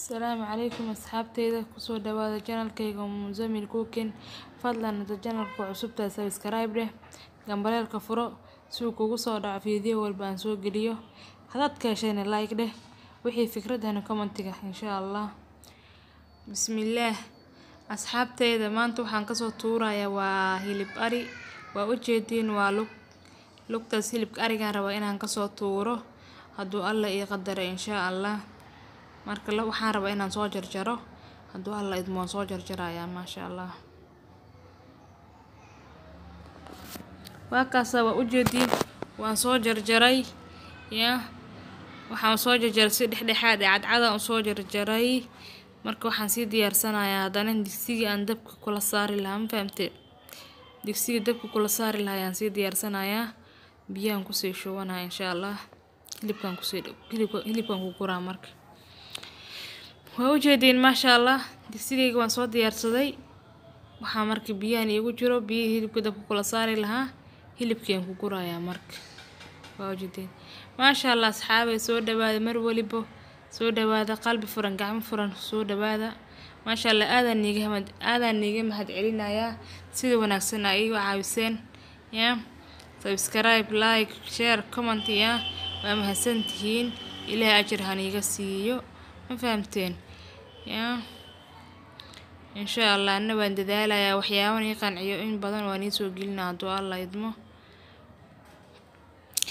السلام عليكم أصحابتي kusoo dhawaada channelkayga Muzamil Cooking fadlan hada channelka cusubta subscribe leh gambaleelka furo si uu kugu soo dhaco video walba aan soo geliyo hadaad ka heshayna like dheh wixii fikradana commentiga insha Allah bismillaah asxaabtayda maanta waxaan ka soo tuurayaa waa hilib ari waa u jeedin waa lugtaas hilibka ariga raba inaan ka soo tuuro haduu Allah ii qadaro insha Allah marka waxaan rabaa inaan soo jarjaro haduu Allah idmo soo jarjarayaa maasha Allah waa kaas waa u jeedin waan soo jarjaray waxaan soo jarjaray si dhexdhexaad cadcad u soo jarjaray marka waxaan si diyaarsanayaa hadana digsiga aan dabka kula saari lahaa ma fahamtay digsiga dabka kula saari lahaa ayaan si diyaarsanayaa biyaan ku sii shubanaa insha Allah hilibkan ku guraa marka waa u jeedin maasha Allah digsigayga waan soo diyaarsaday waxa marka biyaan iigu jiro biyo hilibka dabka kula saari lahaa hilibkeen ku gurayaa marka waa u jeedin maasha Allah asxaabay soo dhawaada mar waliba soo dhawaada qalbi furan gacmo furan soo dhawaada maasha Allah aadan niga mahad celinayaa sida wanaagsan ay igu caawiseen subscribe like share comment waa mahadsantihiin ilaahay ajir ha niga siiyo ma fahamteen insha Allah ana waan dadaalayaa waxyaabaha qanciyo in badan waan soo gelinaa haduu Allah idmo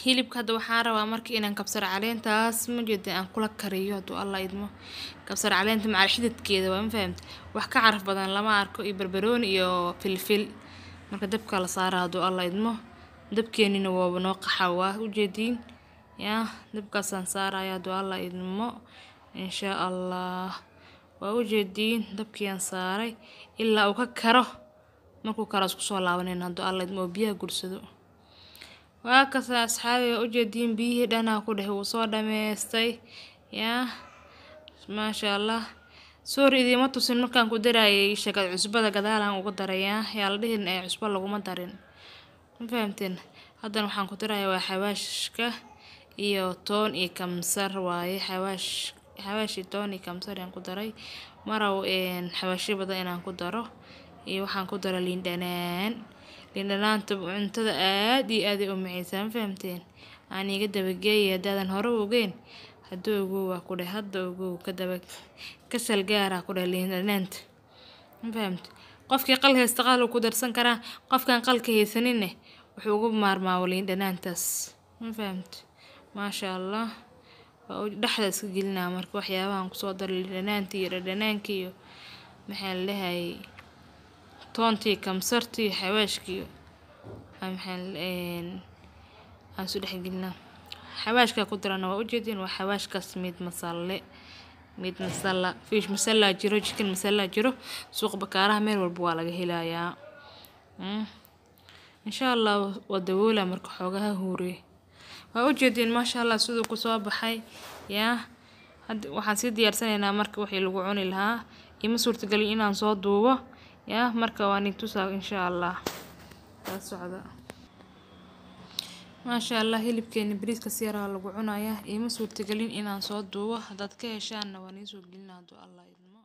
hilibka hadda waxaan rabaa markii inaan kabsar caleentaas ma jeedin aan kula kariyo haduu Allah idmo kabsar caleenta macal xididkeeda waa ma fahamtay wax ka caraf badan lama arko iyo barbarooni iyo filfil marka dabka la saaro haduu Allah idmo dabkeenina waa noo qaxwa u jeedin dabkaasaan saarayaa haduu Allah idmo insha Allah waa u jeedin dabkiyaan saaray ilaa uu ka karo markuu karo isku soo laabanayna haduu Allah idmo biyaha gursado waa kaas asxaabay u jeedin biyihii dhanaa ku dhex uu soo dhameystay maasha Allah sorry idima tusin markaan ku darayay shaqada cusbada gadaalan ugu darayaa yaa la dhihin cusbo laguma darin ma fahamteen hadan waxaan ku darayaa waa xawaashka iyo toon iyo kamsar waaye xawaashi toon iyo kamsar aan ku daray maraw xawaashi badan inaan ku daro iyo waxaan ku daray liin dhanaanta cuntada aad iyo aad u macaan fahamteen aan iga dabageeyay hadaan hore ogeyn haduu ugu waa ku dhahay hadda ugu ka daba ka salgaara ku dhahay liin dhanaanta ma fahamtay qofkii qal haysta qal ku darsan kara qofkan qalka haysanin wuxuu ugu maarmaa liin dhanaantaas ma fahamtay maasha Allah waa dhaxda iska gelinaa marka waxyaabahan ku soo daray dhanaantii iyo dhanaanki iyo maxaan leeyahay toontii kamsartii xawaashkii aan soo dhex gelinaa xawaashka ku darana waa u jeedin waa xawaashkaas mid masala fish masala jiro chicken masala jiro suuq bakaaraha meel walba waa laga helayaa insha Allah waa dawoola marka xoogaha huure waa u jeedin maasha Allah sidoo ku soo baxay hadda waxaan si diyaarsanaynaa marka wixii lagu cuni lahaa ima suurtagal inaan soo duubo marka waan tusaa insha Allah taas socda maasha Allah hilibkeena bariiska si yar lagu cunayaa ima suurtagal inaan soo duubo hadaad ka heshaan waan soo gelinaa haduu Allah idmo